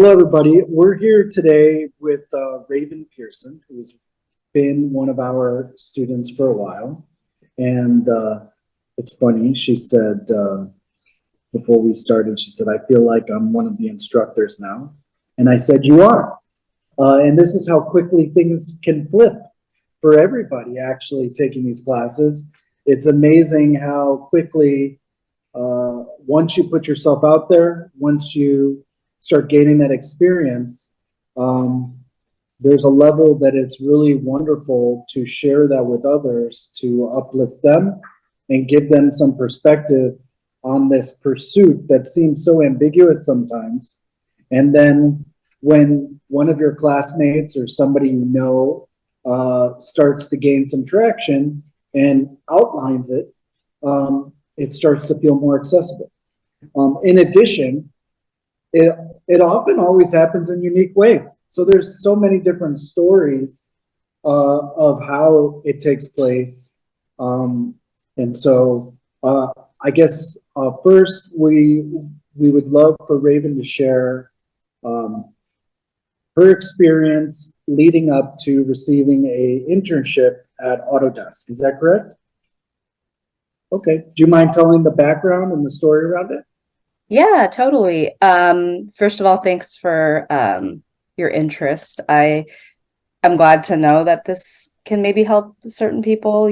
Hello, everybody. We're here today with Raven Pearson, who's been one of our students for a while. And it's funny, she said, before we started, she said, I feel like I'm one of the instructors now. And I said, you are. And this is how quickly things can flip for everybody actually taking these classes. It's amazing how quickly, once you put yourself out there, once you start gaining that experience, there's a level that it's really wonderful to share that with others, to uplift them and give them some perspective on this pursuit that seems so ambiguous sometimes. And then when one of your classmates or somebody you know starts to gain some traction and outlines it, it starts to feel more accessible. In addition, it often always happens in unique ways. So there's so many different stories of how it takes place. And so I guess first we would love for Raven to share her experience leading up to receiving a internship at Autodesk. Is that correct? Okay. Do you mind telling the background and the story around it? Yeah, totally. First of all, thanks for your interest. I'm glad to know that this can maybe help certain people,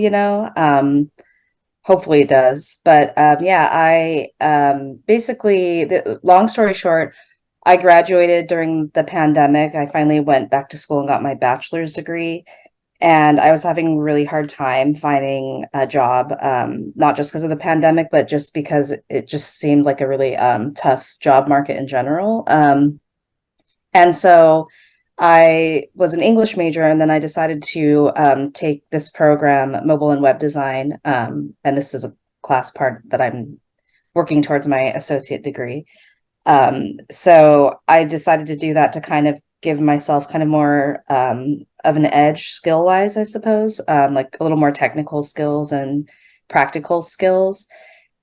hopefully it does. But yeah, basically, long story short, I graduated during the pandemic. I finally went back to school and got my bachelor's degree. And I was having a really hard time finding a job, not just because of the pandemic, but just because it just seemed like a really tough job market in general. And so I was an English major, and then I decided to take this program, mobile and web design. And this is a class part that I'm working towards my associate degree. So I decided to do that to kind of give myself kind of more of an edge skill wise, I suppose, like a little more technical skills and practical skills.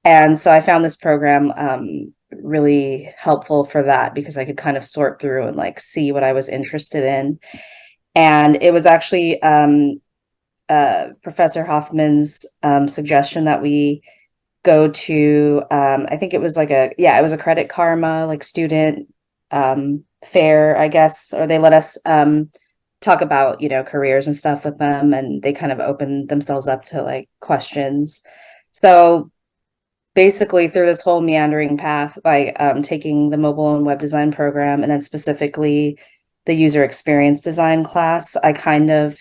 And so I found this program really helpful for that because I could kind of sort through and like see what I was interested in. And it was actually Professor Hoffman's suggestion that we go to I think it was like it was a Credit Karma like student fair, I guess, or they let us talk about careers and stuff with them, and they kind of opened themselves up to like questions. So basically through this whole meandering path by taking the mobile and web design program, and then specifically the user experience design class, I kind of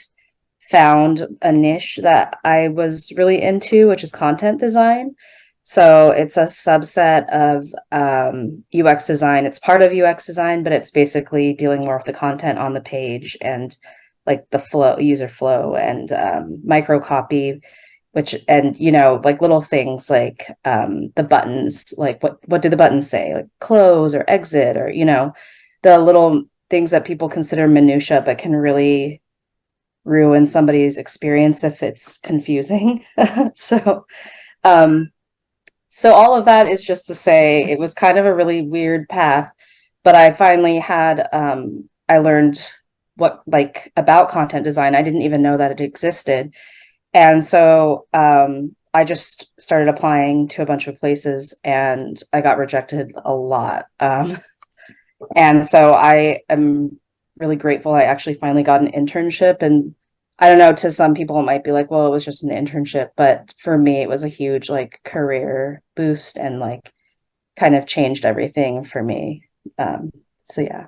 found a niche that I was really into, which is content design. So it's a subset of UX design. It's part of UX design, but it's basically dealing more with the content on the page and like the flow, user flow, and micro copy, and like little things like the buttons, like what do the buttons say, like close or exit, or the little things that people consider minutia but can really ruin somebody's experience if it's confusing. So so all of that is just to say it was kind of a really weird path, but I finally had I learned what like about content design. I didn't even know that it existed. And so I just started applying to a bunch of places, and I got rejected a lot. And so I am really grateful I actually finally got an internship. And I don't know, to some people it might be like, well, it was just an internship, but for me it was a huge like career boost and like kind of changed everything for me. So yeah.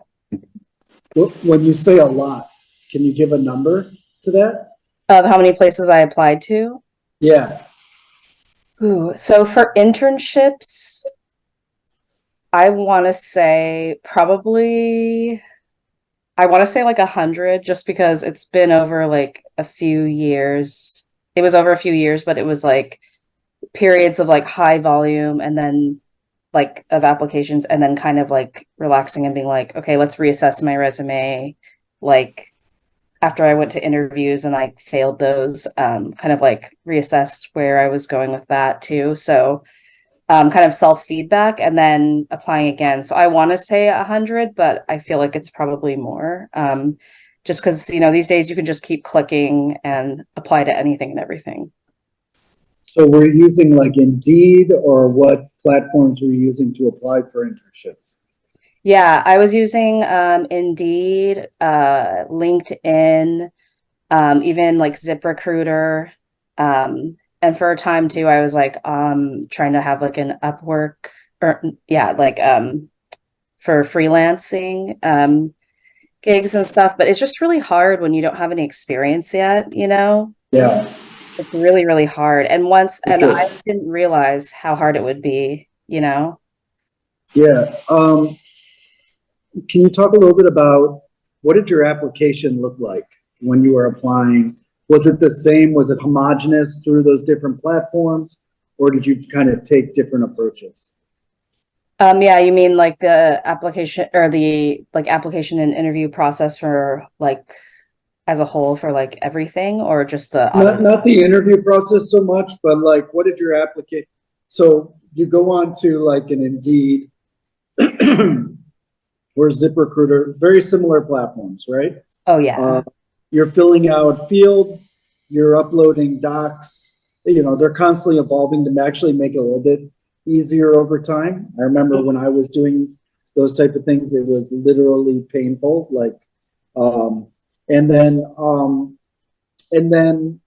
When you say a lot, can you give a number to that? Of how many places I applied to? Yeah. Ooh, so for internships, I want to say probably I want to say like 100, just because it's been over like a few years. It was over a few years, but it was like periods of like high volume and then like of applications, and then kind of like relaxing and being like, okay, let's reassess my resume. Like after I went to interviews and I failed those, kind of like reassessed where I was going with that too. So kind of self-feedback and then applying again. So I want to say 100, but I feel like it's probably more. Just because, you know, these days you can just keep clicking and apply to anything and everything. So were you using like Indeed, or what platforms were you using to apply for internships? Yeah, I was using Indeed, LinkedIn, even like ZipRecruiter. And for a time too, I was like trying to have like an Upwork or yeah, like for freelancing gigs and stuff, but it's just really hard when you don't have any experience yet, you know? Yeah, It's really, really hard. for And I sure. didn't realize how hard it would be, you know? Yeah. Can you talk a little bit about what did your application look like when you were applying? Was it the same? Was it homogenous through those different platforms, or did you kind of take different approaches? Yeah, you mean like the application or the like application and interview process for like as a whole for like everything or just the auto? Not the interview process so much, but like what did your application? So you go on to like an Indeed or ZipRecruiter, very similar platforms, right? Oh yeah. You're filling out fields, you're uploading docs. You know, they're constantly evolving to actually make it a little bit easier over time. I remember when I was doing those type of things, it was literally painful. Like, um, and then, um, and then,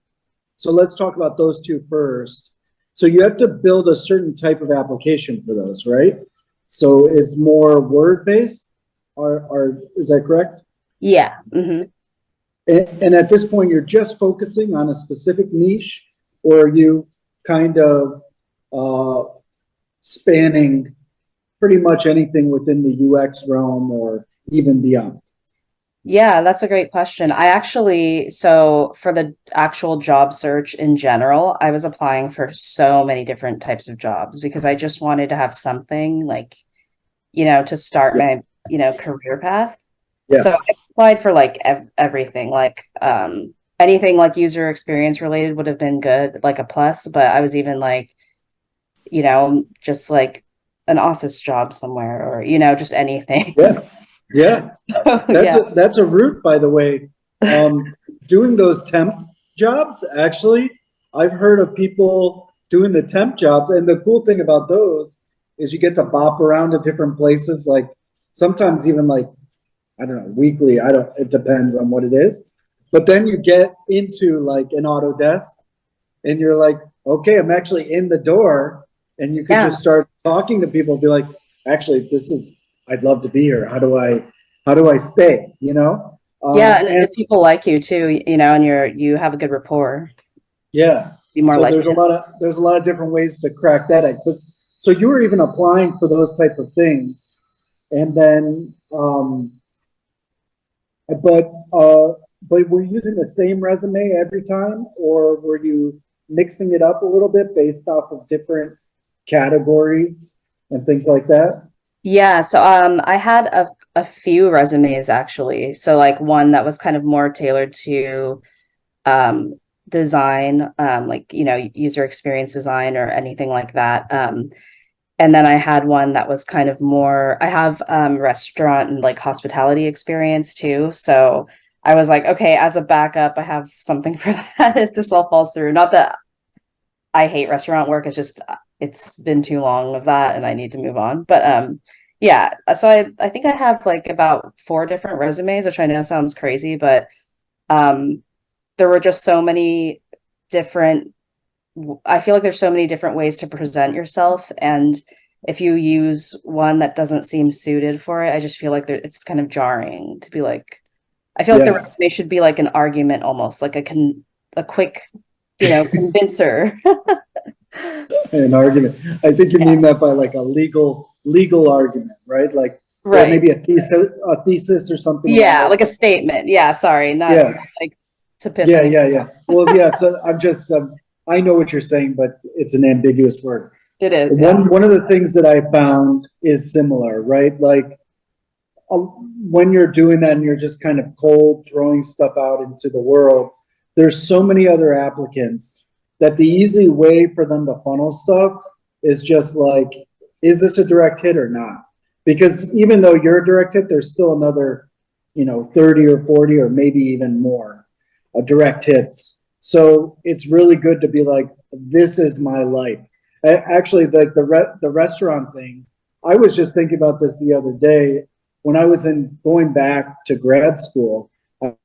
so let's talk about those two first. So you have to build a certain type of application for those, right? So it's more word based. Is that correct? Yeah. Hmm. And at this point, you're just focusing on a specific niche, or are you kind of uh, spanning pretty much anything within the UX realm or even beyond? Yeah, that's a great question. I actually, so for the actual job search in general, I was applying for so many different types of jobs because I just wanted to have something like, you know, to start Yeah, my, you know, career path. yeah, So I applied for like everything, like anything like user experience related would have been good, like a plus, but I was even like, you know, just like an office job somewhere or, you know, just anything. yeah, yeah. Yeah. That's a route, by the way. Um, Doing those temp jobs, actually, I've heard of people doing the temp jobs, and the cool thing about those is you get to bop around to different places, like sometimes even like I don't know, weekly. I don't. It depends on what it is. But then you get into like an Autodesk, and you're like, okay, I'm actually in the door, and you could Yeah. just start talking to people, and be like, actually, this is. I'd love to be here. How do I stay? You know? Yeah, and And if people like you too, you know, and you have a good rapport, yeah, be more so likely to. there's a lot of different ways to crack that egg. But so you were even applying for those type of things, and then But but were you using the same resume every time, or were you mixing it up a little bit based off of different categories and things like that? Yeah, so I had a few resumes actually. So like one that was kind of more tailored to um design, like, you know, user experience design or anything like that. And then I had one that was kind of more, I have restaurant and like hospitality experience too. So I was like, okay, as a backup, I have something for that if this all falls through. Not that I hate restaurant work, it's just it's been too long of that and I need to move on. But yeah, so I think I have like about four different resumes, which I know sounds crazy, but um there were just so many different I feel like there's so many different ways to present yourself, and if you use one that doesn't seem suited for it, I just feel like it's kind of jarring to be like, I feel like the Yeah, resume should be like an argument almost, like a quick, you know, convincer. an argument. I think you Yeah, mean that by like a legal argument, right? Like, or right. maybe a thesis or something along Yeah, like those a lines. statement. Yeah, sorry, not Yeah, like to piss anyone. yeah. Well, yeah. So I'm just I know what you're saying, but it's an ambiguous word. It is, yeah. One of the things that I found is similar, right? Like when you're doing that and you're just kind of cold throwing stuff out into the world, there's so many other applicants that the easy way for them to funnel stuff is just like, is this a direct hit or not? Because even though you're a direct hit, there's still another, 30 or 40 or maybe even more direct hits. So it's really good to be like, this is my life. Actually, like the restaurant thing, I was just thinking about this the other day when I was going back to grad school.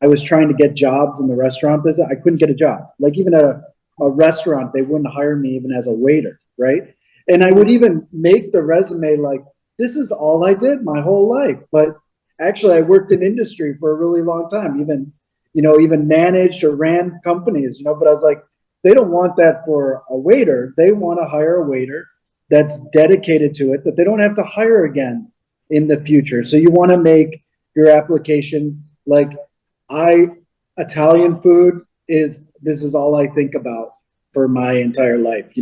I was trying to get jobs in the restaurant business. I couldn't get a job. Like even at a restaurant, they wouldn't hire me even as a waiter, right? And I would even make the resume like, this is all I did my whole life. But actually, I worked in industry for a really long time, even managed or ran companies, but I was like, they don't want that for a waiter. They want to hire a waiter that's dedicated to it, that they don't have to hire again in the future. So you want to make your application like, Italian food this is all I think about for my entire life.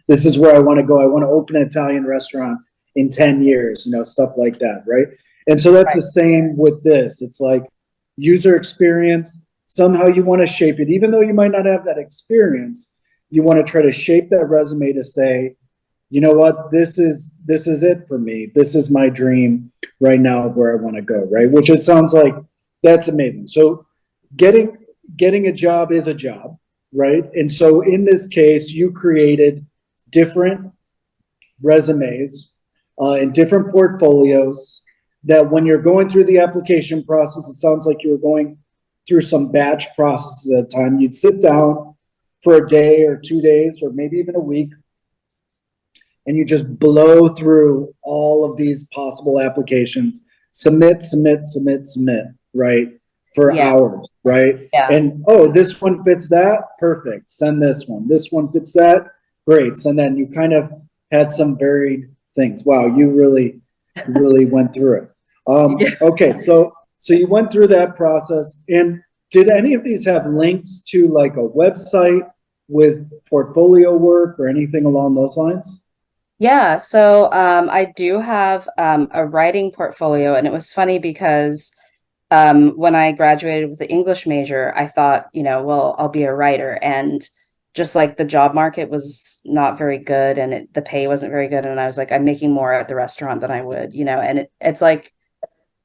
This is where I want to go. I want to open an Italian restaurant in 10 years, stuff like that. Right. And so that's the same with this. It's like user experience. Somehow you want to shape it, even though you might not have that experience. You want to try to shape that resume to say, you know what, this is it for me. This is my dream right now of where I want to go. Right. Which it sounds like that's amazing. So getting a job is a job, right? And so in this case, you created different resumes and different portfolios that when you're going through the application process, it sounds like you were going through some batch processes at a time. You'd sit down for a day or 2 days or maybe even a week, and you just blow through all of these possible applications, submit, right? For hours, right? Yeah. And this one fits that, perfect. Send this one. This one fits that, great. And then you kind of had some varied things. Wow, you really went through it. Okay, so you went through that process, and did any of these have links to like a website with portfolio work or anything along those lines? Yeah, so I do have a writing portfolio, and it was funny because when I graduated with the English major, I thought, well, I'll be a writer, and just like the job market was not very good, and the pay wasn't very good, and I was like, I'm making more at the restaurant than I would, and it's like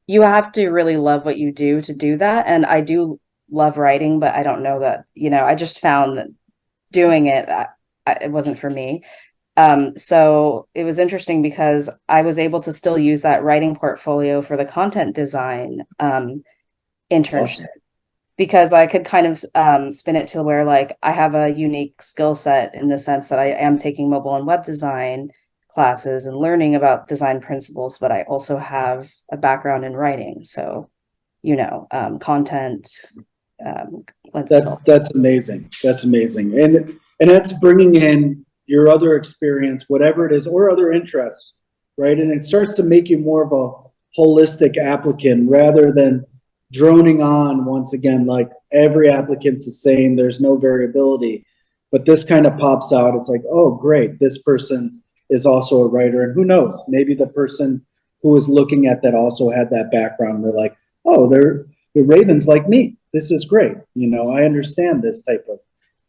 you have to really love what you do to do that, and I do love writing, but I don't know that, I just found that doing it, it wasn't for me. So it was interesting because I was able to still use that writing portfolio for the content design internship. Awesome. Because I could kind of spin it to where like I have a unique skill set in the sense that I am taking mobile and web design classes and learning about design principles, but I also have a background in writing. So, content lends itself. That's amazing. That's amazing. And that's bringing in your other experience, whatever it is, or other interests, right? And it starts to make you more of a holistic applicant rather than droning on once again, like every applicant's the same, there's no variability. But this kind of pops out. It's like, oh, great, this person is also a writer. And who knows, maybe the person who was looking at that also had that background. They're like, oh, the Ravens like me. This is great. I understand this type of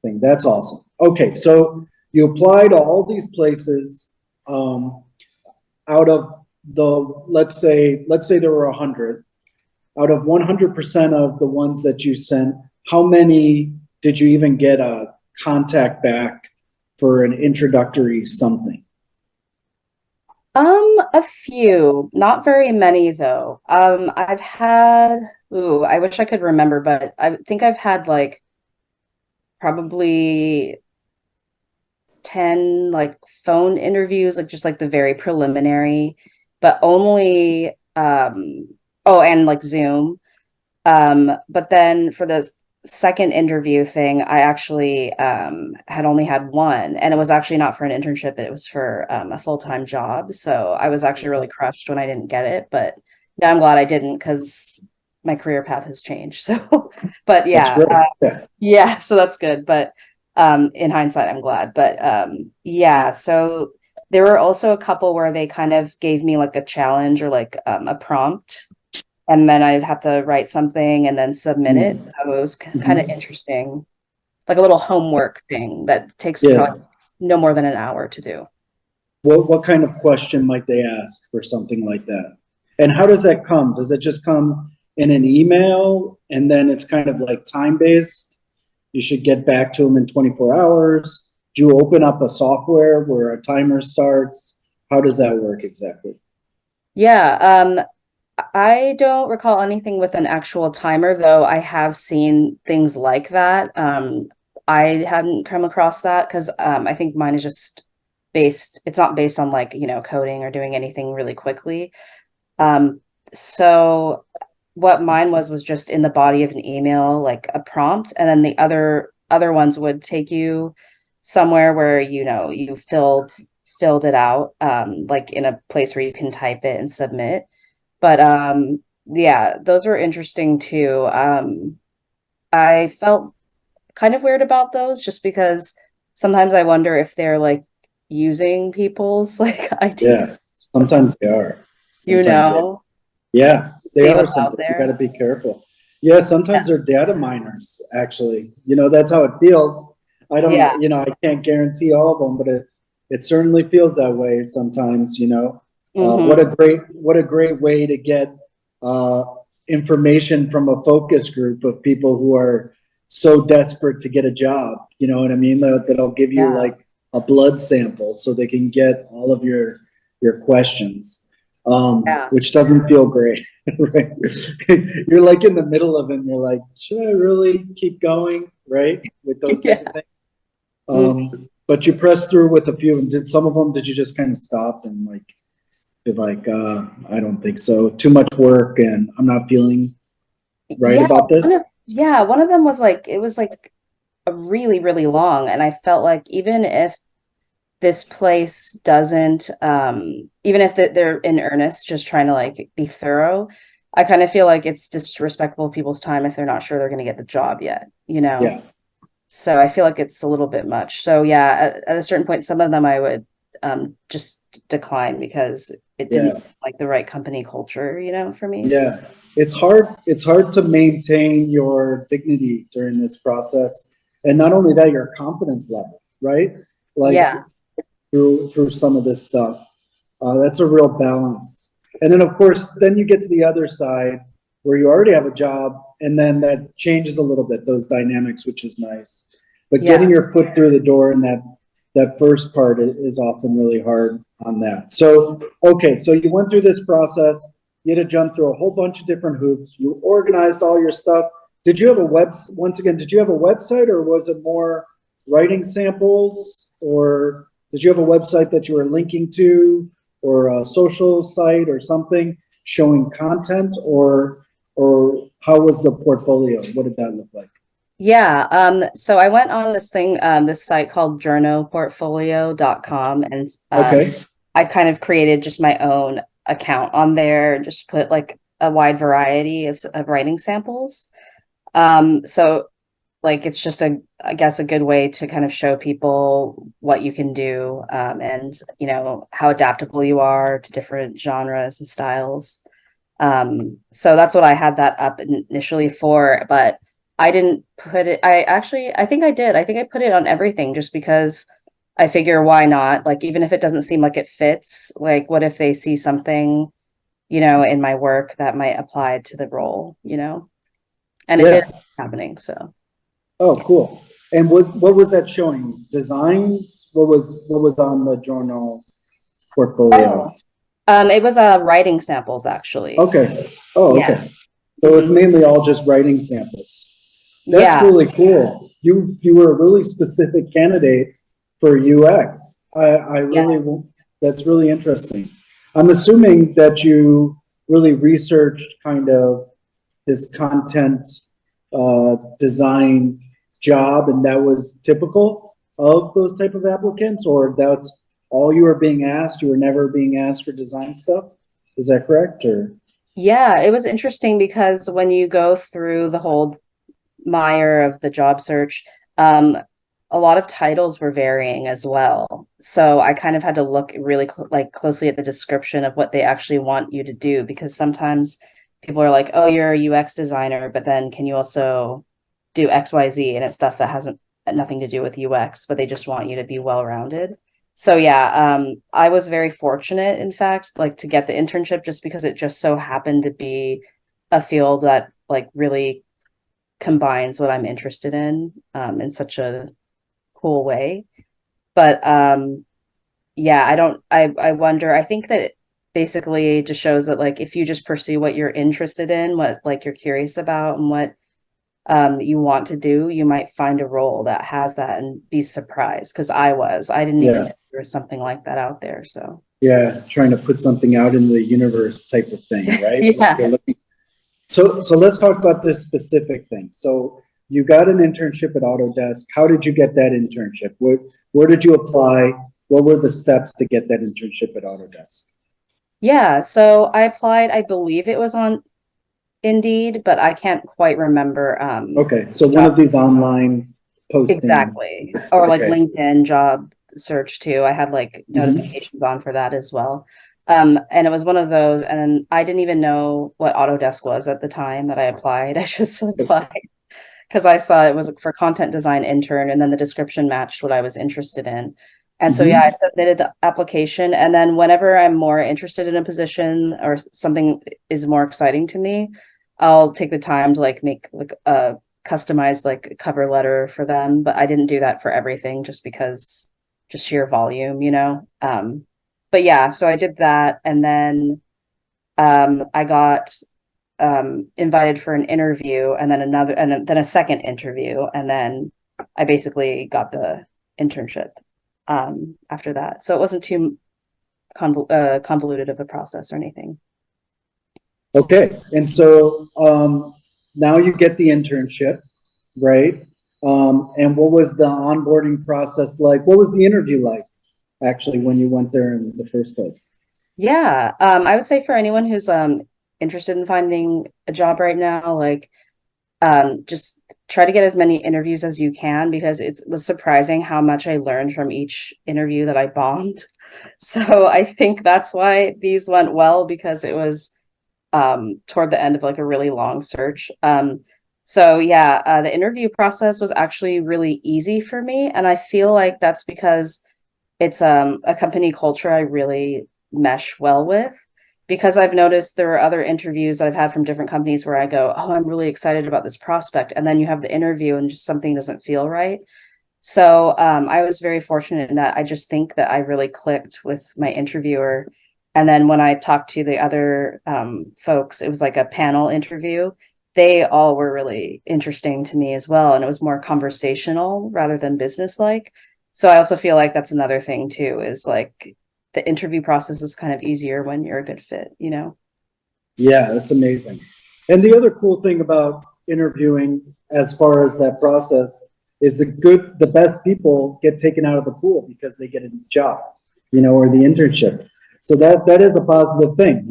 thing. That's awesome. Okay, so you apply to all these places. Out of the, let's say there were 100. Out of 100% of the ones that you sent, how many did you even get a contact back for an introductory something? A few, not very many though. I've had, I wish I could remember, but I think I've had like probably 10 like phone interviews, like just like the very preliminary, but only and like Zoom. But then for the second interview thing, I actually had only had one, and it was actually not for an internship, it was for a full-time job. So I was actually really crushed when I didn't get it, but now I'm glad I didn't because my career path has changed. So, but yeah, yeah, so that's good. But in hindsight, I'm glad. But yeah, so there were also a couple where they kind of gave me like a challenge or like a prompt, and then I'd have to write something and then submit it. So it was kind of interesting, like a little homework thing that takes probably no more than an hour to do. what kind of question might they ask for something like that? And how does that come? Does it just come in an email and then it's kind of like time-based? You should get back to them in 24 hours. Do you open up a software where a timer starts? How does that work exactly? Yeah, I don't recall anything with an actual timer, though I have seen things like that. I hadn't come across that because I think mine is just it's not based on like, coding or doing anything really quickly. Um, so what mine was just in the body of an email, like a prompt, and then the other ones would take you somewhere where you filled it out, like in a place where you can type it and submit. But yeah, those were interesting too. I felt kind of weird about those just because sometimes I wonder if they're like using people's like ideas, Yeah, sometimes they are. you Sometimes they, know, yeah, they see are. what's out Sometimes you got to there. be careful. Yeah, Yeah. sometimes they're data miners, actually. That's how it feels. I Yeah. don't, I can't guarantee all of them, but it certainly feels that way sometimes. Hmm. What a great way to get uh, information from a focus group of people who are so desperate to get a job. You know what I mean? That'll give you Yeah. like a blood sample so they can get all of your questions, Yeah. which doesn't feel great. Right? You're like in the middle of it and you're like, should I really keep going? Right? With those type of Yeah. things. Mhm. But you pressed through with a few, and did some of them, did you just kind of stop and like, be like, I don't think so. Too much work and I'm not feeling right Yeah, about this? one of them was like it was like a really, really long, and I felt like even if this place doesn't even if they're in earnest just trying to like be thorough, I kind of feel like it's disrespectful of people's time if they're not sure they're going to get the job yet. Yeah, So I feel like it's a little bit much. So yeah, at a certain point some of them I would just decline because it didn't yeah, seem like the right company culture for me. yeah. It's hard to maintain your dignity during this process. And not only that, your confidence level, right? Like Yeah. through some of this stuff. That's a real balance. And then, of course, then you get to the other side where you already have a job, and then that changes a little bit, those dynamics, which is nice. But getting Yeah. your foot through the door in that first part is often really hard on that. So, okay, so you went through this process. You had to jump through a whole bunch of different hoops. You organized all your stuff. Did you have once again, did you have a website, or was it more writing samples, or did you have a website that you were linking to, or a social site or something showing content, or how was the portfolio? What did that look like? Yeah, so I went on this site called journoportfolio.com, and Okay. I kind of created just my own account on there, just put like a wide variety of writing samples. So like it's just I guess a good way to kind of show people what you can do, and how adaptable you are to different genres and styles. So that's what I had that up initially for, but I didn't put it, I think I did. I think I put it on everything just because I figure why not? Like, even if it doesn't seem like it fits, like, what if they see something in my work that might apply to the role? And it did Yeah. happening. So, Oh, cool. And what was that showing? Designs? What was on the journal portfolio? oh, it was writing samples actually. Okay. Oh, Yeah. okay. So it's Hmm. mainly all just writing samples. That's Yeah. really cool. You were a really specific candidate for UX. I Yeah. really that's really interesting. I'm assuming that you really researched kind of this content design job, and that was typical of those type of applicants, or that's all you were being asked. You were never being asked for design stuff. Is that correct? Or Yeah, it was interesting because when you go through the whole mire of the job search, a lot of titles were varying as well. So I kind of had to look really closely at the description of what they actually want you to do, because sometimes people are like, "Oh, you're a UX designer, but then can you also do XYZ?" And it's stuff that hasn't nothing to do with UX, but they just want you to be well-rounded. So yeah, I was very fortunate, in fact, like to get the internship just because it just so happened to be a field that like really combines what I'm interested in such a cool way. But yeah, I wonder, I think that it basically just shows that like if you just pursue what you're interested in, what like you're curious about and what you want to do, you might find a role that has that and be surprised. Because I didn't even Yeah. know there was something like that out there. So Yeah. Trying to put something out in the universe type of thing, right? yeah. So let's talk about this specific thing. So you got an internship at Autodesk. How did you get that internship? Where did you apply? What were the steps to get that internship at Autodesk? Yeah. So I applied, I believe it was on Indeed, but I can't quite remember Okay, so one of job. these online posting. Exactly. Or like Okay. LinkedIn job search too. I had like Mhm. notifications on for that as well. And it was one of those, and I didn't even know what Autodesk was at the time that I applied. I just applied because I saw it was for content design intern, and then the description matched what I was interested in. And so, yeah, I Mhm. submitted the application. And then, whenever I'm more interested in a position or something is more exciting to me, I'll take the time to like make like a customized like cover letter for them. But I didn't do that for everything just because just sheer volume, you know? But yeah, so I did that. And then I got invited for an interview and then another and then a second interview and then I basically got the internship after that. So it wasn't too convoluted of a process or anything. Okay, and so now you get the internship, right? And what was the onboarding process like? What was the interview like, actually, when you went there in the first place? Yeah, I would say for anyone who's interested in finding a job right now, like just try to get as many interviews as you can because it was surprising how much I learned from each interview that I bombed. So I think that's why these went well because it was toward the end of like a really long search. So yeah, the interview process was actually really easy for me, and I feel like that's because it's a company culture I really mesh well with. Because I've noticed there are other interviews that I've had from different companies where I go, oh, I'm really excited about this prospect, and then you have the interview and just something doesn't feel right. So I was very fortunate in that I just think that I really clicked with my interviewer. And then when I talked to the other folks, it was like a panel interview. They all were really interesting to me as well. And it was more conversational rather than business-like. So I also feel like that's another thing too, is like the interview process is kind of easier when you're a good fit, you know? Yeah, that's amazing. And the other cool thing about interviewing, as far as that process, is the best people get taken out of the pool because they get a job, or the internship. So that is a positive thing.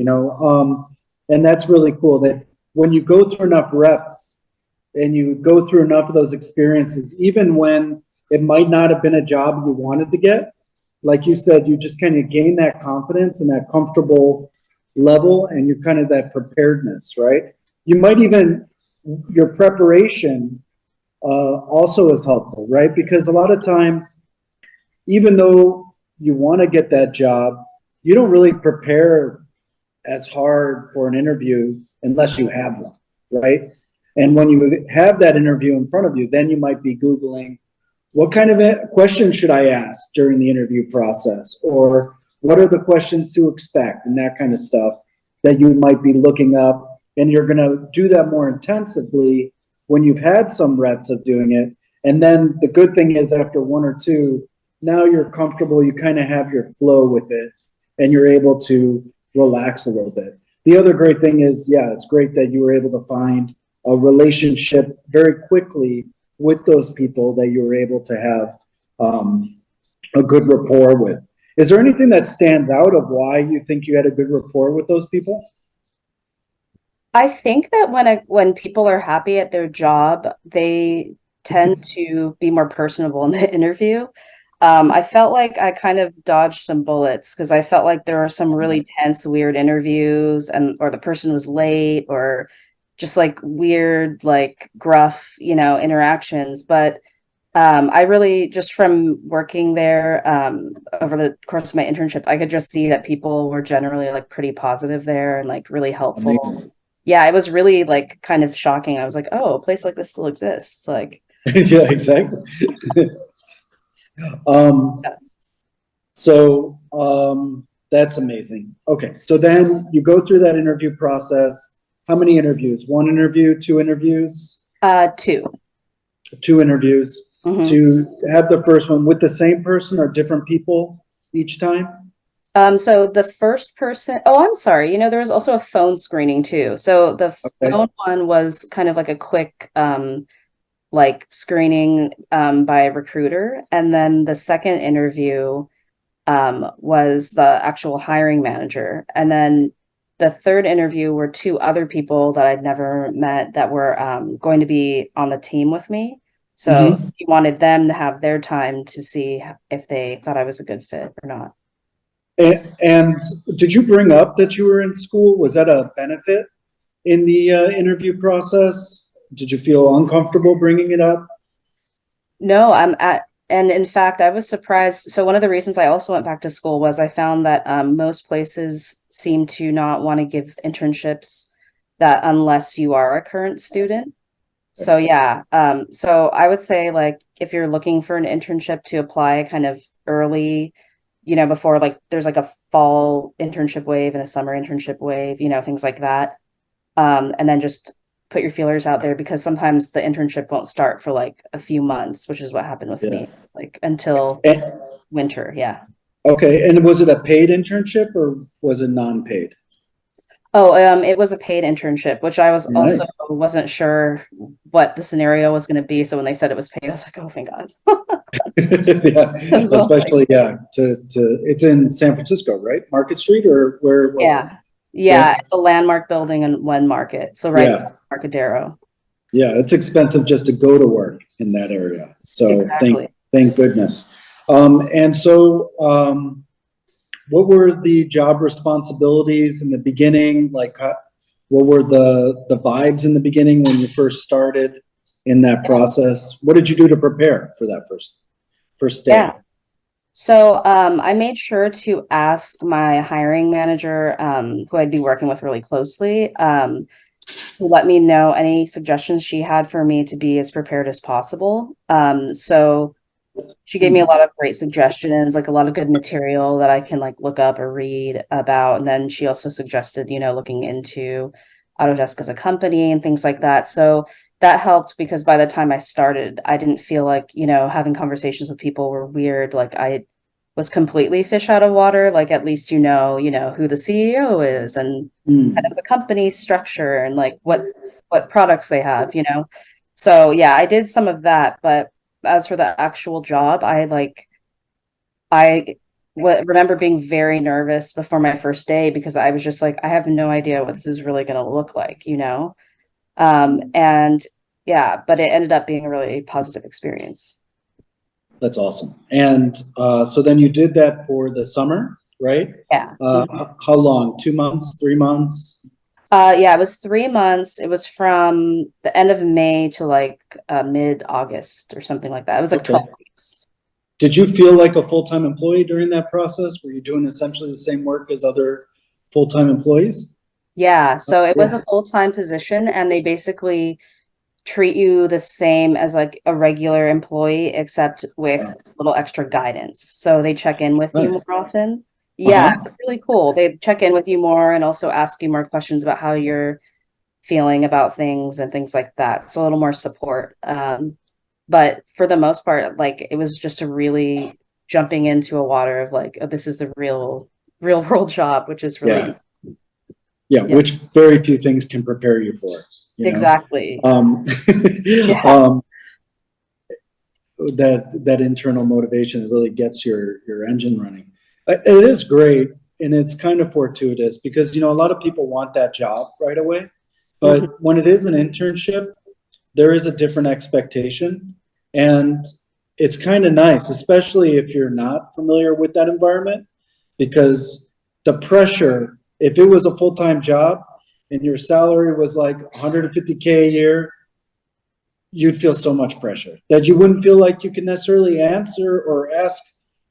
And that's really cool that when you go through enough reps and you go through enough of those experiences, even when it might not have been a job you wanted to get, like you said, you just kind of gain that confidence and that comfortable level and you kind of that preparedness, right? You might even, your preparation also is helpful, right? Because a lot of times, even though you want to get that job, you don't really prepare as hard for an interview unless you have one, right? And when you have that interview in front of you, then you might be Googling, what kind of questions should I ask during the interview process? Or what are the questions to expect and that kind of stuff that you might be looking up. And you're going to do that more intensively when you've had some reps of doing it. And then the good thing is after one or two, now you're comfortable, you kind of have your flow with it and you're able to relax a little bit. The other great thing is, yeah, it's great that you were able to find a relationship very quickly with those people that you were able to have a good rapport with. Is there anything that stands out of why you think you had a good rapport with those people? I think that when people are happy at their job, they tend to be more personable in the interview. I felt like I kind of dodged some bullets because I felt like there were some really tense, weird interviews, and or the person was late, or just like weird, like gruff, interactions. But I really, just from working there, over the course of my internship, I could just see that people were generally like pretty positive there and like really helpful. Amazing. Yeah, it was really like kind of shocking. I was like, oh, a place like this still exists. Like, Yeah, exactly. Um, that's amazing. Okay, so then you go through that interview process. How many interviews? One interview, two interviews, two. two interviews. Mhm. To have the first one with the same person or different people each time? So the first person, oh, I'm sorry, there was also a phone screening too. So the Okay. phone one was kind of like a quick, like screening, by a recruiter. And then the second interview, was the actual hiring manager. And then the third interview were two other people that I'd never met that were, going to be on the team with me. So Hmm. he wanted them to have their time to see if they thought I was a good fit or not. And did you bring up that you were in school? Was that a benefit in the interview process? Did you feel uncomfortable bringing it up? No, and in fact, I was surprised. So one of the reasons I also went back to school was I found that, most places seem to not want to give internships that unless you are a current student. So yeah, so I would say like if you're looking for an internship to apply kind of early, before like there's like a fall internship wave and a summer internship wave, things like that. And then just put your feelers out there because sometimes the internship won't start for like a few months, which is what happened with Yeah. me. It's like until And, winter, yeah. okay, and was it a paid internship or was it non-paid? Oh, it was a paid internship, which I was also Nice. wasn't sure what the scenario was going to be. So when they said it was paid, I was like, oh, thank God. Yeah, So, like, especially yeah, to it's in San Francisco, right? Market Street or where was it? yeah. Yeah, Yeah, the Landmark building in One Market. So right yeah, there, Markadero. yeah. It's expensive just to go to work in that area. So Exactly. thank goodness. And so what were the job responsibilities in the beginning? Like, what were the vibes in the beginning when you first started in that process? What did you do to prepare for that first Yeah. day? So I made sure to ask my hiring manager, who I'd be working with really closely, to let me know any suggestions she had for me to be as prepared as possible. So she gave me a lot of great suggestions, like a lot of good material that I can like look up or read about. And then she also suggested, looking into Autodesk as a company and things like that. So that helped because by the time I started, I didn't feel like, having conversations with people were weird. Like I was completely fish out of water. Like at least who the CEO is and kind of Mm. the company structure and like what products they have. So yeah, I did some of that, but as for the actual job, I remember being very nervous before my first day because I was just like, I have no idea what this is really going to look like. And yeah, but it ended up being a really positive experience. That's awesome. And so then you did that for the summer, right? Yeah. Mhm. How long? 2 months, 3 months? Yeah, it was 3 months. It was from the end of May to like, mid-August or something like that. It was like 12 Okay. weeks. Did you feel like a full-time employee during that process? Were you doing essentially the same work as other full-time employees? Yeah, so it was Yeah. a full-time position and they basically treat you the same as like a regular employee, except with Wow. a little extra guidance. So they check in with you Nice. more often. Yeah, Uh-huh. it's really cool. They check in with you more and also ask you more questions about how you're feeling about things and things like that. So a little more support. But for the most part, like it was just a really jumping into a water of like, oh, this is the real world job, which is really, Yeah. Yeah. yeah, Which very few things can prepare you for, you know? exactly. Um, Yeah. um, that internal motivation really gets your engine running. It is great, and it's kind of fortuitous because a lot of people want that job right away, Mhm. but when it is an internship, there is a different expectation, and it's kind of nice, especially if you're not familiar with that environment, because the pressure, if it was a full-time job and your salary was like 150K a year, you'd feel so much pressure that you wouldn't feel like you can necessarily answer or ask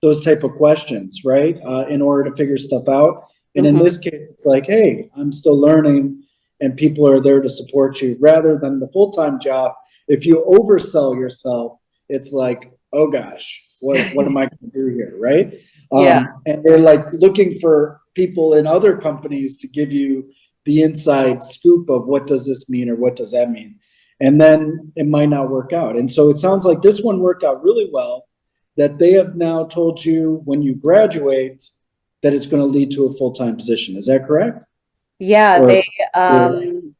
those type of questions, right? In order to figure stuff out. And in this case, it's like, hey, I'm still learning and people are there to support you rather than the full-time job. If you oversell yourself, it's like, oh gosh, what am I going to do here, right? Yeah. And they're like looking for people in other companies to give you the inside scoop of what does this mean or what does that mean? And then it might not work out. And so it sounds like this one worked out really well, that they have now told you when you graduate that it's going to lead to a full-time position. Is that correct? Yeah, Or, they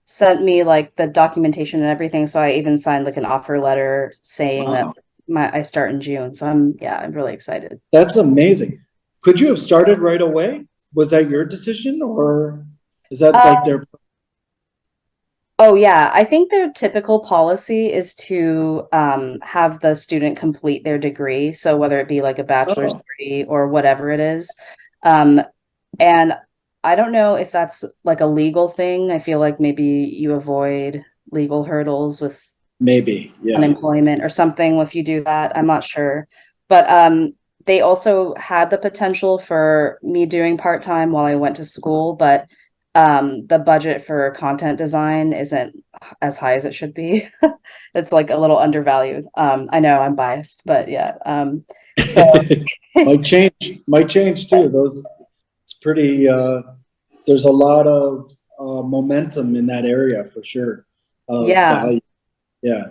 sent me like the documentation and everything, so I even signed like an offer letter saying that wow, I start in June. So I'm really excited. that's amazing. Could you have started right away? Was that your decision or is that like Um, their, oh yeah, I think their typical policy is to have the student complete their degree. So whether it be like a bachelor's oh, degree or whatever it is. Um, and I don't know if that's like a legal thing. I feel like maybe you avoid legal hurdles with maybe, yeah. unemployment or something if you do that. I'm not sure. But they also had the potential for me doing part-time while I went to school, but the budget for content design isn't as high as it should be. It's like a little undervalued. I know I'm biased, but yeah. So Might change too. Those, it's pretty, there's a lot of momentum in that area for sure. yeah. Value. Yeah.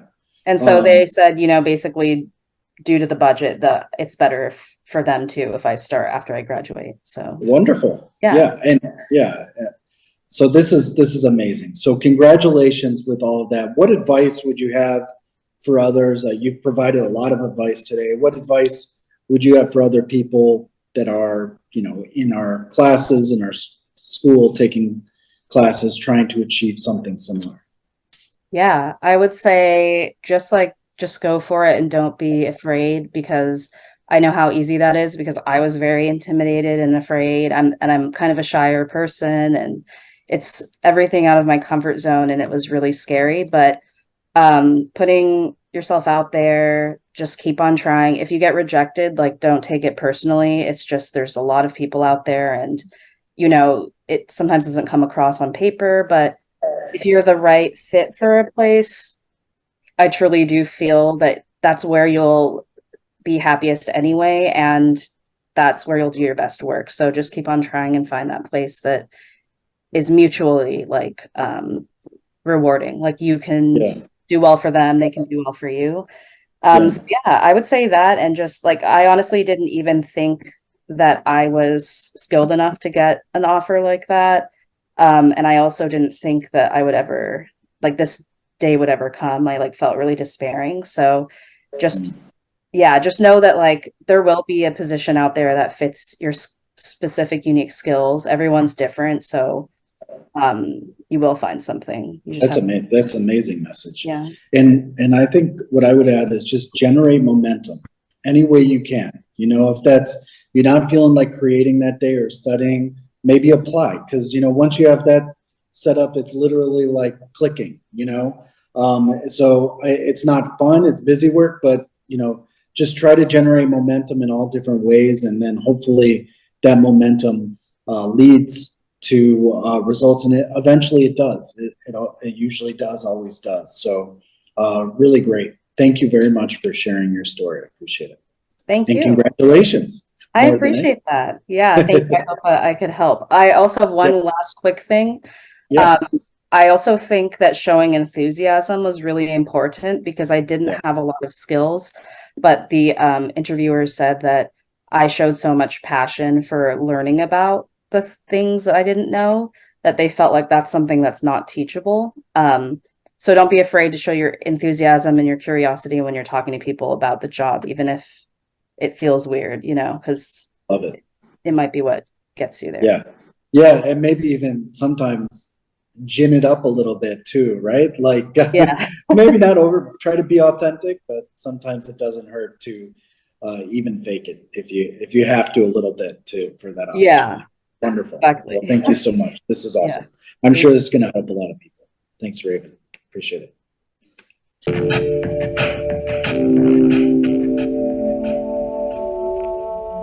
And so Um, they said, basically due to the budget, it's better for them too if I start after I graduate. So wonderful. yeah. Yeah. And yeah. So this is amazing. So congratulations with all of that. What advice would you have for others? You've provided a lot of advice today. What advice would you have for other people that are, in our classes, in our school, taking classes, trying to achieve something similar? Yeah, I would say just go for it and don't be afraid because I know how easy that is because I was very intimidated and afraid. I'm kind of a shyer person and it's everything out of my comfort zone and it was really scary, but putting yourself out there, just keep on trying. If you get rejected, like don't take it personally. It's just there's a lot of people out there and it sometimes doesn't come across on paper, but if you're the right fit for a place, I truly do feel that that's where you'll be happiest anyway. And that's where you'll do your best work. So just keep on trying and find that place that is mutually like rewarding. Like you can Yeah. do well for them, they can do well for you. Yeah. So yeah, I would say that. And just like, I honestly didn't even think that I was skilled enough to get an offer like that. And I also didn't think that I would ever, like this day would ever come. I like felt really despairing. So just, yeah, just know that like there will be a position out there that fits your specific unique skills. Everyone's different. So you will find something. You just That's have, amazing. That's amazing message. yeah. And I think what I would add is just generate momentum any way you can. If that's you're not feeling like creating that day or studying, maybe apply because once you have that set up, it's literally like clicking. So it's not fun. It's busy work, but just try to generate momentum in all different ways, and then hopefully that momentum leads to results in it. Eventually it does. It usually does, always does. So really great. Thank you very much for sharing your story. I appreciate it. Thank And you. congratulations. I More than anything. appreciate that. Yeah, thank you. I hope I could help. I also have Yeah. one last quick thing. Yeah. Um, I also think that showing enthusiasm was really important because I didn't Yeah. have a lot of skills, but the interviewer said that I showed so much passion for learning about the things that I didn't know that they felt like that's something that's not teachable. So don't be afraid to show your enthusiasm and your curiosity when you're talking to people about the job, even if it feels weird, because Love it. it might be what gets you there. Yeah. Yeah. And maybe even sometimes gin it up a little bit too, right? Like Yeah. maybe not try to be authentic, but sometimes it doesn't hurt to even fake it if you have to a little bit for that Yeah, opportunity. Wonderful. exactly. Well, thank you so much. This is Yeah. awesome. I'm sure this is going to help a lot of people. Thanks, Raven. Appreciate it.